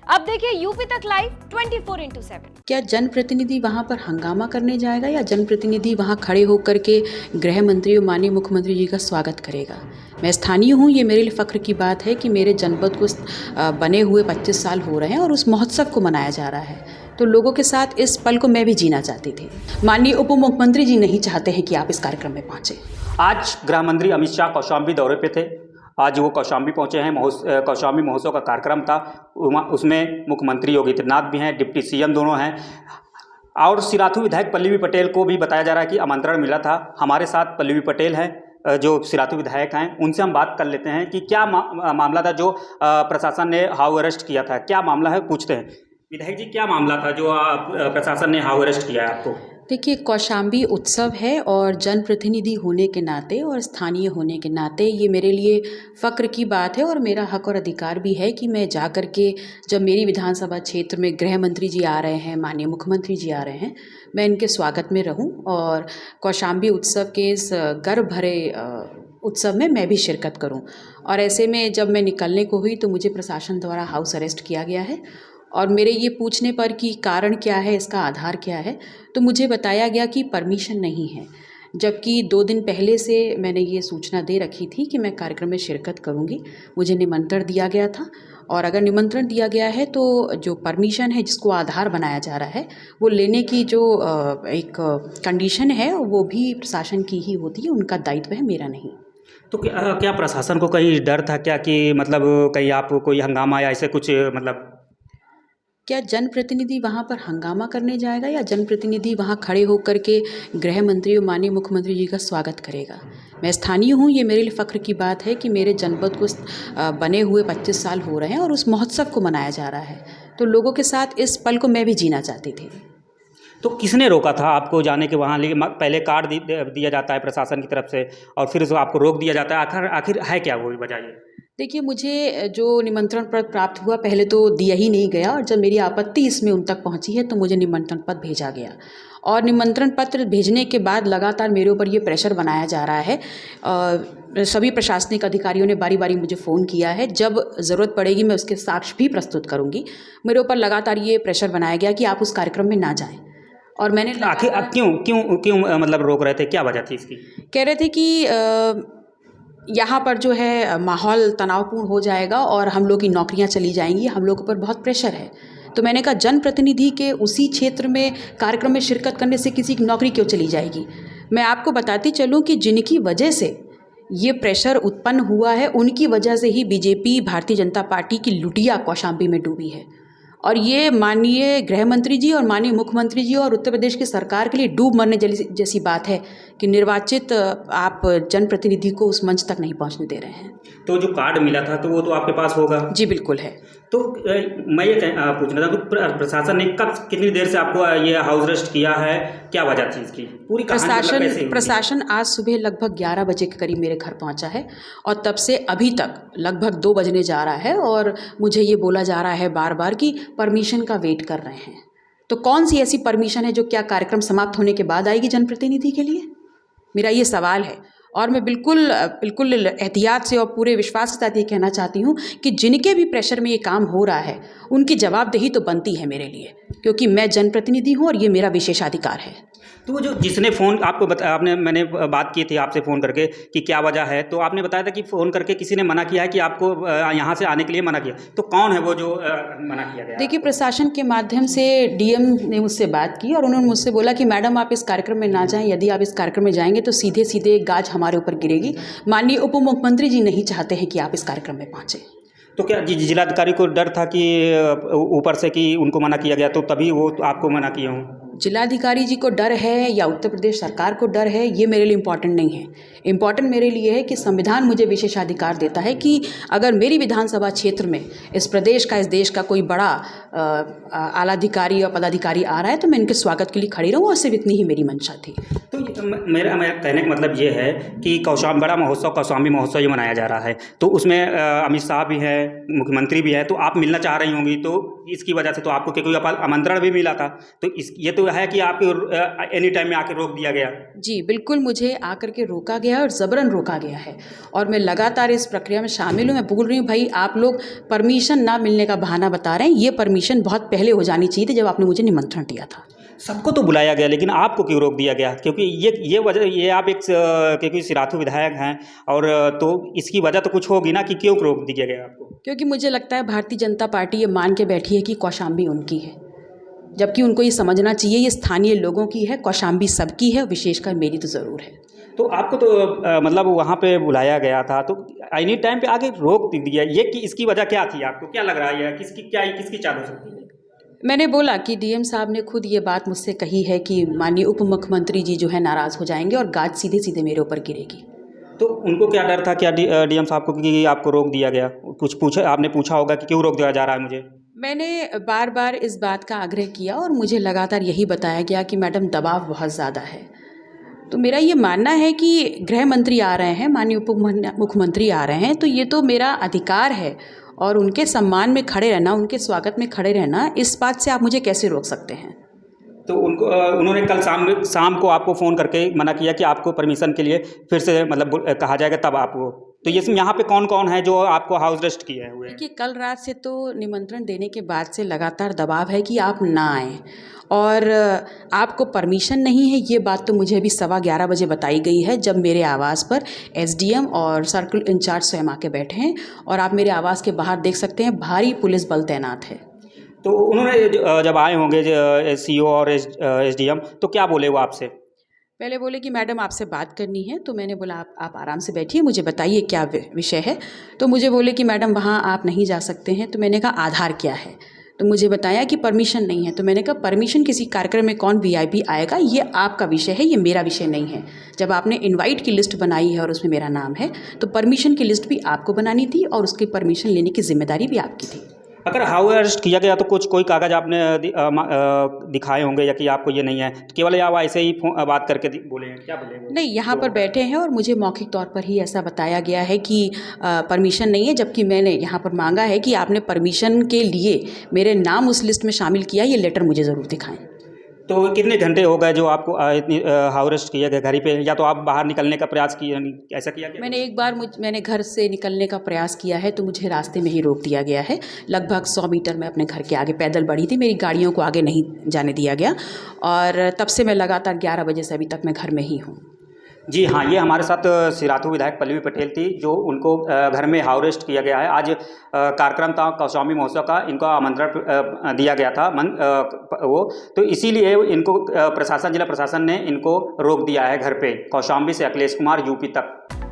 अब देखिए यूपी तक लाइव 24/7। क्या जनप्रतिनिधि वहां पर हंगामा करने जाएगा या जनप्रतिनिधि वहां खड़े होकर के गृह मंत्री और माननीय मुख्यमंत्री जी का स्वागत करेगा? मैं स्थानीय हूं, ये मेरे लिए फ़ख्र की बात है कि मेरे जनपद को बने हुए 25 साल हो रहे हैं और उस महोत्सव को मनाया जा रहा है। तो लोगों के साथ इस पल को मैं भी जीना चाहती थी। माननीय उप मुख्यमंत्री जी नहीं चाहते हैं कि आप इस कार्यक्रम में पहुँचें। आज गृह मंत्री अमित शाह कौशाम्बी दौरे पे थे। आज वो कौशाम्बी पहुंचे हैं। कौशाम्बी महोत्सव का कार्यक्रम था। उसमें मुख्यमंत्री योगी आदित्यनाथ भी हैं, डिप्टी सीएम दोनों हैं और सिराथू विधायक पल्लवी पटेल को भी बताया जा रहा है कि आमंत्रण मिला था। हमारे साथ पल्लवी पटेल हैं जो सिराथू विधायक हैं। उनसे हम बात कर लेते हैं कि क्या मामला था जो प्रशासन ने हाउस अरेस्ट किया था। क्या मामला है पूछते हैं। विधायक जी, क्या मामला था जो प्रशासन ने हाउस अरेस्ट किया है आपको? देखिए, कौशाम्बी उत्सव है और जनप्रतिनिधि होने के नाते और स्थानीय होने के नाते ये मेरे लिए फ़ख्र की बात है और मेरा हक और अधिकार भी है कि मैं जा कर के, जब मेरी विधानसभा क्षेत्र में गृह मंत्री जी आ रहे हैं, माननीय मुख्यमंत्री जी आ रहे हैं, मैं इनके स्वागत में रहूं और कौशाम्बी उत्सव के इस गर्व भरे उत्सव में मैं भी शिरकत करूं। और ऐसे में जब मैं निकलने को हुई तो मुझे प्रशासन द्वारा हाउस अरेस्ट किया गया है और मेरे ये पूछने पर कि कारण क्या है, इसका आधार क्या है, तो मुझे बताया गया कि परमिशन नहीं है। जबकि 2 दिन पहले से मैंने ये सूचना दे रखी थी कि मैं कार्यक्रम में शिरकत करूंगी। मुझे निमंत्रण दिया गया था और अगर निमंत्रण दिया गया है तो जो परमिशन है, जिसको आधार बनाया जा रहा है, वो लेने की जो एक कंडीशन है वो भी प्रशासन की ही होती है, उनका दायित्व है, मेरा नहीं। तो क्या प्रशासन को कहीं डर था क्या कि मतलब कहीं आप कोई हंगामा या ऐसे कुछ मतलब? क्या जनप्रतिनिधि वहाँ पर हंगामा करने जाएगा या जनप्रतिनिधि वहाँ खड़े होकर के गृह मंत्री और माननीय मुख्यमंत्री जी का स्वागत करेगा? मैं स्थानीय हूँ, ये मेरे लिए फ़ख्र की बात है कि मेरे जनपद को बने हुए 25 साल हो रहे हैं और उस महोत्सव को मनाया जा रहा है। तो लोगों के साथ इस पल को मैं भी जीना चाहती थी। तो किसने रोका था आपको जाने के वहाँ? लेकिन पहले कार्ड दिया जाता है प्रशासन की तरफ से और फिर उसको आपको रोक दिया जाता है। आखिर है क्या वो वजह ये? देखिए, मुझे जो निमंत्रण पत्र प्राप्त हुआ, पहले तो दिया ही नहीं गया और जब मेरी आपत्ति इसमें उन तक पहुंची है तो मुझे निमंत्रण पत्र भेजा गया और निमंत्रण पत्र भेजने के बाद लगातार मेरे ऊपर ये प्रेशर बनाया जा रहा है। सभी प्रशासनिक अधिकारियों ने बारी बारी मुझे फ़ोन किया है। जब ज़रूरत पड़ेगी मैं उसके साक्ष्य भी प्रस्तुत करूँगी। मेरे ऊपर लगातार ये प्रेशर बनाया गया कि आप उस कार्यक्रम में ना जाएँ और मैंने आखिर क्यों मतलब रोक रहे थे? क्या वजह थी इसकी? कह रहे थे कि यहाँ पर जो है माहौल तनावपूर्ण हो जाएगा और हम लोग की नौकरियाँ चली जाएंगी, हम लोग पर बहुत प्रेशर है। तो मैंने कहा, जनप्रतिनिधि के उसी क्षेत्र में कार्यक्रम में शिरकत करने से किसी की नौकरी क्यों चली जाएगी? मैं आपको बताती चलूँ कि जिनकी वजह से ये प्रेशर उत्पन्न हुआ है, उनकी वजह से ही बीजेपी, भारतीय जनता पार्टी की लुटिया कौशाम्बी में डूबी है और ये माननीय गृह मंत्री जी और माननीय मुख्यमंत्री जी और उत्तर प्रदेश की सरकार के लिए डूब मरने जैसी बात है कि निर्वाचित आप जनप्रतिनिधि को उस मंच तक नहीं पहुंचने दे रहे हैं। तो जो कार्ड मिला था तो वो तो आपके पास होगा? जी बिल्कुल है। तो मैं ये पूछना था कि प्रशासन ने कितनी देर से आपको ये हाउस अरेस्ट किया है? क्या वजह थी इसकी? पूरी प्रशासन आज सुबह लगभग 11 बजे के करीब मेरे घर पहुंचा है और तब से अभी तक लगभग 2 बजने जा रहा है और मुझे ये बोला जा रहा है बार बार कि परमिशन का वेट कर रहे हैं। तो कौन सी ऐसी परमिशन है जो क्या कार्यक्रम समाप्त होने के बाद आएगी जनप्रतिनिधि के लिए? मेरा ये सवाल है और मैं बिल्कुल एहतियात से और पूरे विश्वास के साथ ये कहना चाहती हूँ कि जिनके भी प्रेशर में ये काम हो रहा है उनकी जवाबदेही तो बनती है मेरे लिए, क्योंकि मैं जनप्रतिनिधि हूँ और ये मेरा विशेषाधिकार है। तो वो जो जिसने फ़ोन आपको मैंने बात की थी आपसे फ़ोन करके कि क्या वजह है, तो आपने बताया था कि फ़ोन करके किसी ने मना किया है कि आपको यहाँ से आने के लिए मना किया। तो कौन है वो जो मना किया गया? देखिए, प्रशासन के माध्यम से डीएम ने मुझसे बात की और उन्होंने मुझसे बोला कि मैडम आप इस कार्यक्रम में ना जाएं, यदि आप इस कार्यक्रम में जाएंगे तो सीधे सीधे गाज हमारे ऊपर गिरेगी। माननीय उप मुख्यमंत्री जी नहीं चाहते हैं कि आप इस कार्यक्रम में पहुँचें। तो क्या जिलाधिकारी को डर था कि ऊपर से कि उनको मना किया गया तो तभी वो आपको मना किए हों? जिलाधिकारी जी को डर है या उत्तर प्रदेश सरकार को डर है, ये मेरे लिए इम्पॉर्टेंट नहीं है। इम्पॉर्टेंट मेरे लिए है कि संविधान मुझे विशेषाधिकार देता है कि अगर मेरी विधानसभा क्षेत्र में इस प्रदेश का, इस देश का कोई बड़ा आला अधिकारी या पदाधिकारी आ रहा है तो मैं इनके स्वागत के लिए खड़ी रहूँ और सिर्फ इतनी ही मेरी मंशा थी। तो मेरा कहने का मतलब ये है कि बड़ा महोत्सव कौशाम्बी महोत्सव ये मनाया जा रहा है, तो उसमें अमित शाह भी है, मुख्यमंत्री भी है, तो आप मिलना चाह रही होंगी, तो इसकी वजह से तो आपको कोई आमंत्रण भी मिला था, तो इस ये तो है कि आपको एनी टाइम में आके रोक दिया गया। जी बिल्कुल, मुझे आकर के रोका गया और ज़बरन रोका गया है और मैं लगातार इस प्रक्रिया में शामिल हूँ। मैं बोल रही हूँ भाई आप लोग परमिशन ना मिलने का बहाना बता रहे हैं, ये परमिशन बहुत पहले हो जानी चाहिए थी जब आपने मुझे निमंत्रण दिया था। सबको तो बुलाया गया, लेकिन आपको क्यों रोक दिया गया? क्योंकि ये वजह, ये आप एक क्योंकि सिराथू विधायक हैं और तो इसकी वजह तो कुछ होगी ना कि क्यों रोक दिया गया आपको? क्योंकि मुझे लगता है भारतीय जनता पार्टी ये मान के बैठी है कि कौशाम्बी उनकी है, जबकि उनको ये समझना चाहिए ये स्थानीय लोगों की है, कौशाम्बी सबकी है, विशेषकर मेरी तो ज़रूर है। तो आपको तो मतलब वहाँ पे बुलाया गया था, तो एनी टाइम पे आगे रोक दिया, ये कि इसकी वजह क्या थी? आपको क्या लग रहा है किसकी चाल हो सकती है? मैंने बोला कि डीएम साहब ने खुद ये बात मुझसे कही है कि माननीय उप मुख्यमंत्री जी जो है नाराज़ हो जाएंगे और गाज सीधे सीधे मेरे ऊपर गिरेगी। तो उनको क्या डर था, क्या डीएम साहब को कि आपको रोक दिया गया? कुछ पूछा आपने, पूछा होगा कि क्यों रोक दिया जा रहा है मुझे? मैंने बार बार इस बात का आग्रह किया और मुझे लगातार यही बताया गया कि मैडम दबाव बहुत ज़्यादा है। तो मेरा ये मानना है कि गृह मंत्री आ रहे हैं, माननीय उप मुख्यमंत्री आ रहे हैं, तो ये तो मेरा अधिकार है और उनके सम्मान में खड़े रहना, उनके स्वागत में खड़े रहना, इस बात से आप मुझे कैसे रोक सकते हैं? तो उन्होंने कल शाम को आपको फ़ोन करके मना किया कि आपको परमिशन के लिए फिर से मतलब कहा जाएगा तब आपको, तो ये यहाँ पे कौन कौन है जो आपको हाउस अरेस्ट किए हुए हैं? देखिए कल रात से तो निमंत्रण देने के बाद से लगातार दबाव है कि आप ना आएँ और आपको परमिशन नहीं है, ये बात तो मुझे अभी 11:15 बजे बताई गई है जब मेरे आवास पर एसडीएम और सर्कल इंचार्ज स्वयं आके बैठे हैं और आप मेरे आवास के बाहर देख सकते हैं भारी पुलिस बल तैनात है। तो उन्होंने जब आए होंगे सीओ और एसडीएम, तो क्या बोले वो आपसे? पहले बोले कि मैडम आपसे बात करनी है, तो मैंने बोला आप आराम से बैठिए, मुझे बताइए क्या विषय है। तो मुझे बोले कि मैडम वहाँ आप नहीं जा सकते हैं। तो मैंने कहा आधार क्या है? तो मुझे बताया कि परमिशन नहीं है। तो मैंने कहा परमिशन किसी कार्यक्रम में कौन वीआईपी आएगा, ये आपका विषय है, ये मेरा विषय नहीं है। जब आपने इनवाइट की लिस्ट बनाई है और उसमें मेरा नाम है, तो परमिशन की लिस्ट भी आपको बनानी थी और उसकी परमिशन लेने की जिम्मेदारी भी आपकी थी। अगर हाउस अरेस्ट किया गया तो कोई कागज़ आपने दिखाए होंगे या कि आपको ये नहीं है, तो केवल आप ऐसे ही बात करके बोले हैं? क्या बोले? नहीं, यहाँ पर बैठे हैं और मुझे मौखिक तौर पर ही ऐसा बताया गया है कि परमिशन नहीं है, जबकि मैंने यहाँ पर मांगा है कि आपने परमिशन के लिए मेरे नाम उस लिस्ट में शामिल किया, ये लेटर मुझे ज़रूर दिखाएं। तो कितने घंटे हो गए जो आपको इतनी हाउस अरेस्ट किया गया घर पे, या तो आप बाहर निकलने का प्रयास किया, ऐसा किया क्या? मैंने एक बार मैंने घर से निकलने का प्रयास किया है तो मुझे रास्ते में ही रोक दिया गया है। लगभग 100 मीटर मैं अपने घर के आगे पैदल बढ़ी थी, मेरी गाड़ियों को आगे नहीं जाने दिया गया और तब से मैं लगातार 11 बजे से अभी तक मैं घर में ही हूँ। जी हाँ, ये हमारे साथ सिराथू विधायक पल्लवी पटेल थी जो उनको घर में हाउस अरेस्ट किया गया है। आज कार्यक्रम था कौशाम्बी महोत्सव का, इनको आमंत्रण दिया गया था वो, तो इसीलिए इनको जिला प्रशासन ने इनको रोक दिया है घर पे। कौशाम्बी से अखिलेश कुमार, यूपी तक।